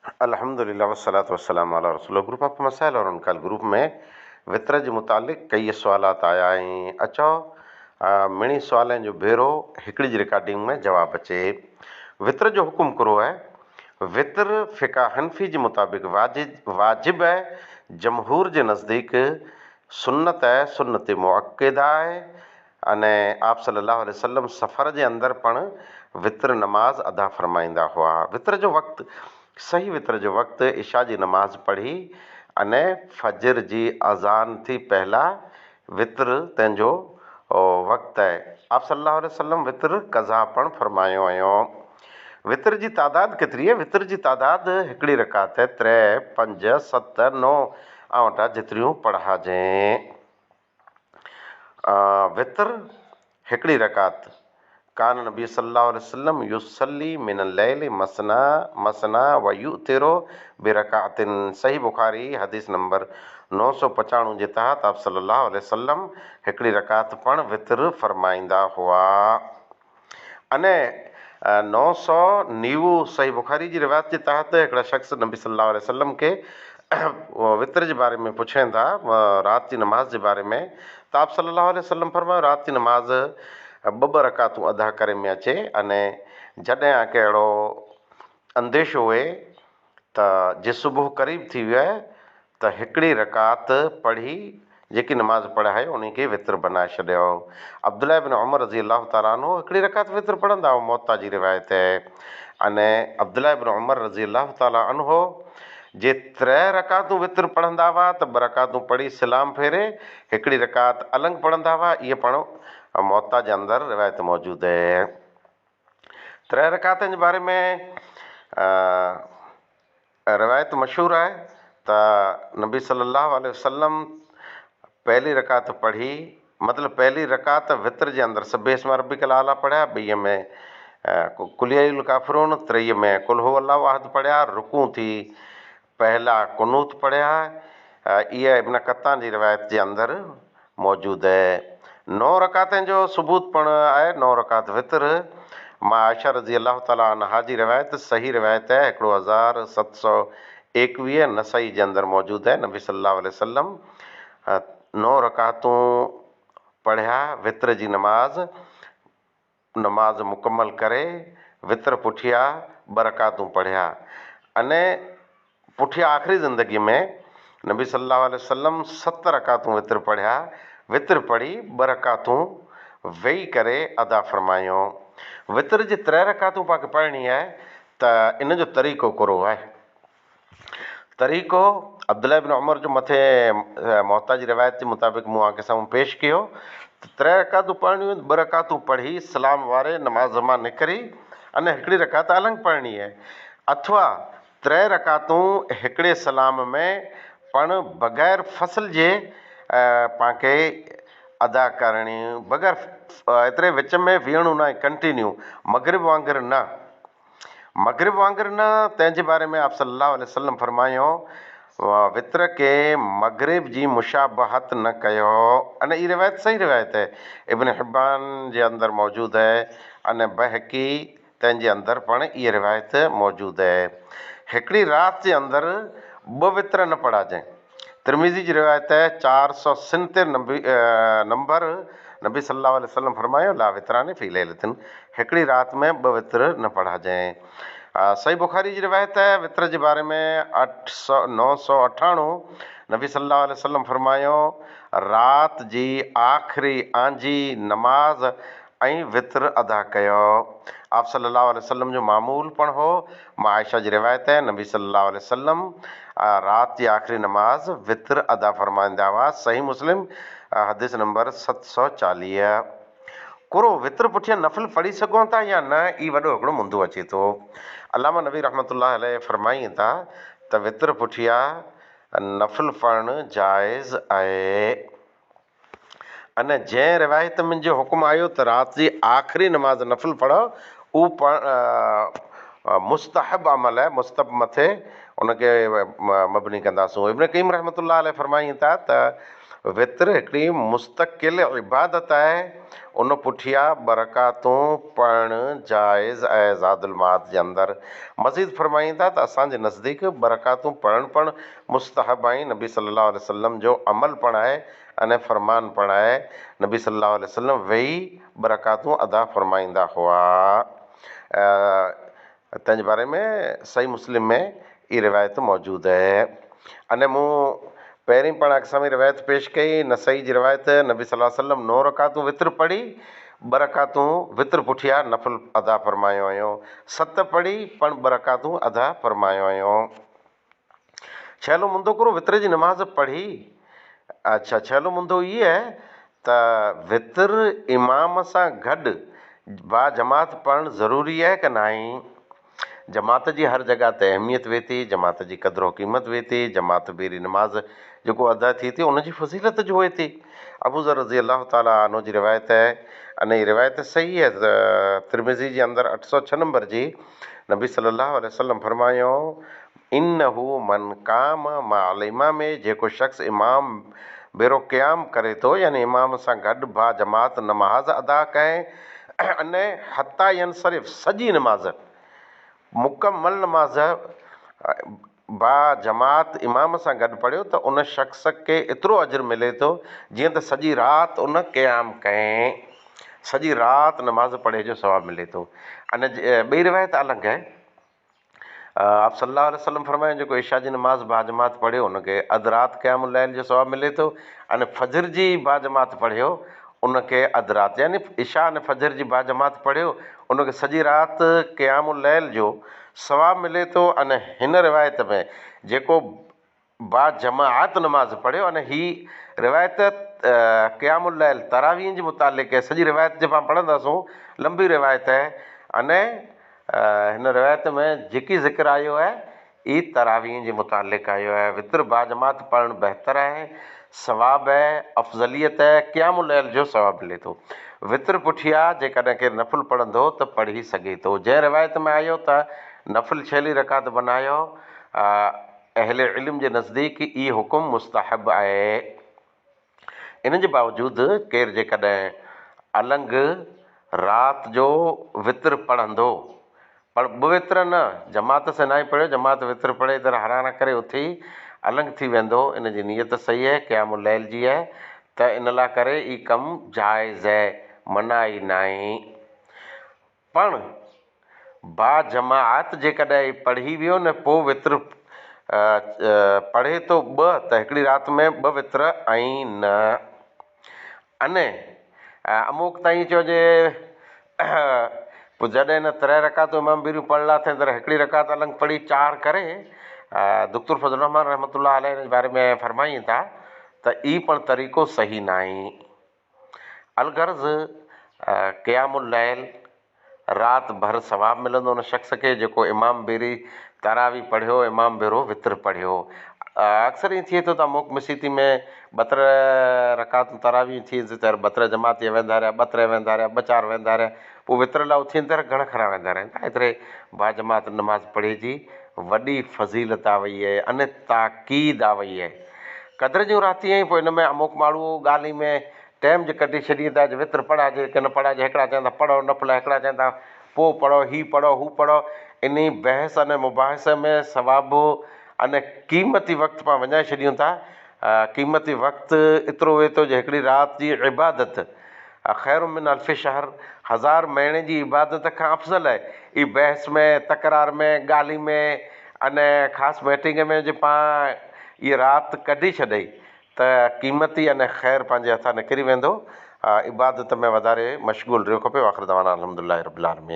अल्हम्दुलिल्लाह वस्सलातु वस्सलामु अला रसूलिल्लाह। Group of मसाइल और उनका ग्रुप में वितर जे मुतालिक़ कई सुवालात आया आहिनि। अचो मिणी सुवालनि जो भेरो हिकिड़ी जी रिकॉर्डिंग में जवाब अचे। वितर जो हुकुम करो है। वितर फ़िक़ा हनफ़ी जे मुताबिक़ वाजिब है। जमहूर जे नज़दीक सुन्नत है, सुन्नत मुअक्किदा है। अने आप सल्लल्लाहु अलैहि वसल्लम सफ़र जे अंदरि पण वितर नमाज़ अदा फरमाईंदा हुआ। वितर जो वक़्तु सही वितर जो वक़्तु इशा जी नमाज़ पढ़ी अने फजर जी अज़ान थी पहला वितर तंहिंजो वक़्तु आहे। आप सल्लल्लाहु अलैहि वसल्लम वितर कज़ा पण फरमायो हुयो। वितर जी तादाद केतिरी आहे? वितर जी तादाद हिकिड़ी रकात है, 3, 5, 7, 9 ऐं 8 जेतिरियूं पढ़ाजांइ। वितर हिकिड़ी रकात कान नबी सल्लल्लाहु अलैहि वसल्लम युसल्ली मिनल लैल मसना मसना व युतिरो बिरकातिन। सही बुखारी हदीस नंबर 995 जे तहत आप सल्लल्लाहु अलैहि वसल्लम हिकिड़ी रकात पण वितर फरमाईंदा हुआ। अने 990 सही बुखारी जी रिवायत जे तहत हिकिड़ा शख़्स नबी सल्लल्लाहु अलैहि वसल्लम खे वितर जे बारे में पुछनि था, राति जी नमाज़ जे बारे में, त आप सल्लल्लाहु अलैहि वसल्लम फरमायो राति जी नमाज़ ॿ रकातूं अदा करे में अचे। अने जॾहिं के अहिड़ो अंदेशो हुए त जे सुबुह क़रीब थी वियो आहे त हिकिड़ी रकात पढ़ी जेकी नमाज़ पढ़ाए उन खे वितर बनाए छॾियो। अब्दुल्लाह इब्न उमर रज़ी अल्लाह ताला अन्हु हिकिड़ी रकात वितर पढ़ंदा हुआ, मौता जी रिवायत आहे। अने अब्दुल्लाह इब्न उमर रज़ी अल्लाह ताला अन्हु जे 3 रकातूं वितर पढ़ंदा हुआ त 2 रकातूं पढ़ी सलाम फेरे हिकिड़ी रकात अलॻि पढ़ंदा हुआ। इहे पण मौता जे अंदरि रिवायत मौजूदु आहे। 3 रकातनि जे बारे में रिवायत मशहूरु आहे त नबी सल्लल्लाहु अलैहि वसल्लम पहली रकात पढ़ी, मतिलबु पहली रकात वितर जे अंदरि सब्बे इस्मा रब्बिकल आला पढ़िया, 2 में कुल या अय्युहल काफ़िरून, 3 में कुल हु अल्लाहु अहद पढ़िया, रुकू थी पहला कुनूत पढ़िया। इहा इब्न कत्तान जी रिवायत जे अंदरि मौजूदु आहे। 9 रकातनि जो सबूत पण आहे, 9 रकात वितर। मां आयशा रज़ी अल्लाह ताला अन्हा जी रिवायत सही रिवायत आहे 1721 नसई जे अंदरि मौजूदु आहे। नबी सल्लल्लाहु अलैहि वसल्लम 9 रकातूं पढ़िया वितर जी नमाज़ मुकमल करे वितर पुठिया 2 रकातूं पढ़िया। अने पुठिया आख़िरी ज़िंदगी में नबी सल्लल्लाहु अलैहि वसल्लम 7 रकातूं वितर पढ़िया, वितर पढ़ी 2 रकातूं वेही करे अदा फरमायूं। वितर जी 3 रकातूं पाण पढ़णी आहे त इन जो तरीक़ो कहिड़ो आहे? तरीक़ो अब्दुल्लाह इब्न उमर जो मथे मौता जी रिवायत जे मुताबिक़ मूं आके साम्हूं पेश कयो त 3 रकातूं पढ़णियूं, 2 रकातूं पढ़ी सलाम वारे नमाज़ मां निकिरी अने हिकिड़ी रकात अलॻि पढ़णी आहे। अथवा 3 रकातूं हिकिड़े सलाम में पण बग़ैर फसल जे पाण खे अदा करणियूं, बग़ैर एतिरे विच में विहणो न आहे, कंटिन्यू मग़रिब वांगुरु न, मग़रिब वांगुरु न। तंहिंजे बारे में आप सल्लल्लाहु अलैहि वसल्लम फरमायो वितर के मग़रिब जी मुशाबहत न कयो। अने इहा रिवायत सही रिवायत आहे, इब्न हिब्बान जे अंदरि मौजूदु आहे अने बहकी तंहिंजे अंदरि पण इहा रिवायत मौजूदु आहे। हिकिड़ी राति जे अंदरि 2 वितर न पढ़ाजांइ। तिरमिज़ी जी रिवायत आहे 470 नंबर नबी सल्लल्लाहु अलैहि वसल्लम फरमायो ला वितराने फ़ी लैलतिन, हिकिड़ी राति में 2 वितर न पढ़ाजांइ। सही बुखारी जी रिवायत है वितर जे बारे में 998 नबी सल्लल्लाहु अलैहि वसल्लम फरमायो राति जी आख़िरी आंजी नमाज़ ऐं वितर अदा कयो। आप सल्लल्लाहु अलैहि वसल्लम जो मामूल पण हो। मां आयशा जी रिवायत है नबी सल्लल्लाहु अलैहि वसल्लम राति जी आख़िरी नमाज़ वितर अदा फरमाईंदा हुआ। सही मुस्लिम हदीस नंबर 740। कुरो वितर पुठियां नफ़िल पढ़ी सघूं था या न, ई वॾो हिकिड़ो मुंदो अचे थो। अल्लामा नबी रहमतुल्लाह अलैह फरमाइनि था त वितर पुठियां नफ़िल पढ़णु जाइज़ आहे। अने जंहिं रिवायत में जो हुकुम आयो त राति जी आख़िरी नमाज़ नफ़िल पढ़ो, उहो मुस्तहब अमल आहे, मुस्तहब मथे उनखे मबनी कंदासूं। इब्न क़य्यिम रहमतुल्लाह अलैह फरमाइनि था त वित्र हिकिड़ी मुस्तक़िल इबादत आहे, उन पुठियां बरकातूं पढ़णु जाइज़ आहे ज़ादुल माद जे अंदरि। मज़ीद फरमाईंदा त असांजे नज़दीक बरकातूं पढ़णु पण मुस्तहब आहिनि, नबी सल्लल्लाहु अलैहि वसल्लम जो अमल पण आहे अने फरमान पण आहे। नबी सल्लल्लाहु अलैहि वसल्लम वेही बरकातूं अदा फरमाईंदा हुआ। तंहिंजे बारे में सही मुस्लिम में ई रिवायत मौजूदु आहे। अने मूं पहिरीं पाण अक्समी रिवायत पेश कई, नसई जी रिवायत, नबी सल्लल्लाहु अलैहि वसल्लम 9 रकातूं वित्र पढ़ी, 2 रकातूं वित्र पुठियां नफ़िल अदा फरमायो हुयो, 7 पढ़ी पण 2 रकातूं अदा फरमायो हुयो। छहलो मुंदो करो वित्र जी नमाज़ पढ़ी। अच्छा, छहलो मुंदो इहो आहे त वित्र इमाम सां गॾु बा जमात पढ़णु ज़रूरी आहे की नाहे। जमात जी हर जॻह ते अहमियत वेही थी, जमात जी क़द्र क़ीमत वेही थी, जमात बेरी नमाज़ जेको अदा थी थी उनजी फज़ीलत जो हुए थी। अबू ज़र रज़ी अल्लाह ताला अन्हु जी रिवायत आहे, अने हीअ रिवायत सही आहे त तिरमिज़ी जे अंदरि 806 नंबर जी, नबी सल्लल्लाहु अलैहि वसल्लम फरमायो, इन्नहु मन काम मअल इमाम, जेको शख़्स इमाम बेरो क़याम करे थो, यानी इमाम सां गॾु बा जमात नमाज़ अदा कए, अने हता यनसरिफ़ सॼी नमाज़ मुकमल नमाज़ बा जमात इमाम सां गॾु पढ़ियो त उन शख़्स खे एतिरो अजर मिले थो जीअं त सॼी राति उन क़याम कयईं, सॼी राति नमाज़ पढ़े जो सवाबु मिले थो। अने ॿी रिवायत अलॻि आहे, आप सल्लल्लाहु अलैहि वसल्लम फरमायो, जेको इशा जी नमाज़ बा जमात पढ़ियो उनखे अधु राति क़यामुल लैल जो सवाबु मिले थो, अने फजर जी बा जमात पढ़ियो उनखे अधु राति, यानी इशा अने फजर जी बा जमात पढ़ियो उनखे सॼी राति क़यामुल लैल जो सवाबु मिले थो। अने हिन रिवायत में जेको बा जमात नमाज़ पढ़ियो, अने हीअ रिवायत क़यामुल लैल तरावीह जे मुतालिक़ आहे। सॼी रिवायत जे पाण पढ़ंदासूं, लंबी रिवायत आहे, अने हिन रिवायत में जेकी ज़िक्र आयो आहे ई तरावीह जे मुतालिक़ आयो आहे। वित्र बा जमात पढ़णु बहितर आहे, सवाबु आहे, अफ़ज़लियत आहे, क़यामुल लैल जो सवाबु मिले थो। वित्र पुठियां जेकॾहिं केरु नफ़िल पढ़ंदो त पढ़ी सघे थो। जंहिं रिवायत में आयो त नफ़िल 6 रकात बनायो, अहले इल्म जे नज़दीक ई हुकुम मुस्तहब आहे। इन जे बावजूदि केरु जेकॾहिं अलंग राति जो वित्र पढ़ंदो, पर 2 वित्र न, जमात सां न पढ़ियो, जमात वित्र पढ़े त हराना करे उथी अलंग थी वेंदो, इन जी नियत सही आहे, क़यामुल लैल जी आहे, त इन लाइ करे ई कमु जाइज़ आहे, मनाई न आहे। पण बा जमात जेकॾहिं पढ़ी वियो न, पोइ वित्र पढ़े थो 2 त हिकिड़ी राति में 2 वित्र आहिनि। अने अमुक ताईं चइजे पोइ जॾहिं न 3 रकातूं इमाम बीरियूं पढ़ला थियनि त हिकिड़ी रकात अलॻि पढ़ी 4 करे, दुक्तुर फज़लुर रहमान रहमतुल्लाह अलैह जे बारे में फरमाइनि था त ई पण तरीक़ो सही न आहे। अलगर्ज़ क़यामुल लैल राति भर सवाबु मिलंदो उन शख़्स खे जेको इमाम बेरी तरावी पढ़ियो, इमाम बेरो वित्र पढ़ियो। अक्सर ईअं थिए थो त अमुक मसीती में 2-3 रकातूं तरावी थी त 2-3 जमाती वेंदा रहिया, 2-3 वेंदा रहिया, 2-4 वेंदा रहिया, पोइ वित्र लाइ उथीनि त घणा खरा वेंदा रहनि। एतिरे बा जमात नमाज़ पढ़ी जी वॾी फज़ीलत आ वई आहे, अने ताक़ीद आ वई आहे, क़द्र जूं राति आहिनि। पोइ हिन में अमुक माण्हू ॻाल्हि में टाइम जे कढी छॾी था, वित्र पढ़ाइजे की न पढ़ाइजे, हिकिड़ा चवंदा पढ़ो नफ़िल, हिकिड़ा चवंदा पोइ पढ़ो, हीउ पढ़ो, हू पढ़ो। इन बहस अने मुबाहिस में सवाबु अने क़ीमती वक़्तु पाण विञाए छॾियूं था। क़ीमती वक़्तु एतिरो वेहे थो जो हिकिड़ी राति जी इबादत ख़ैरु मिन अल्फ़ि शहर, 1000 महीने जी इबादत खां अफ़ज़ल आहे। ई बहस में, तकरार में, ॻाल्हि में, अने ख़ासि मीटिंग में जे पाण इहा राति कढी छॾई त क़ीमती अने ख़ैरु पंहिंजे हथां निकिरी वेंदो। इबादत में वधारे मशगूल रहियो खपे। आख़िर दवाना अल्हम्दुलिल्लाहि रब्बिल आलमीन।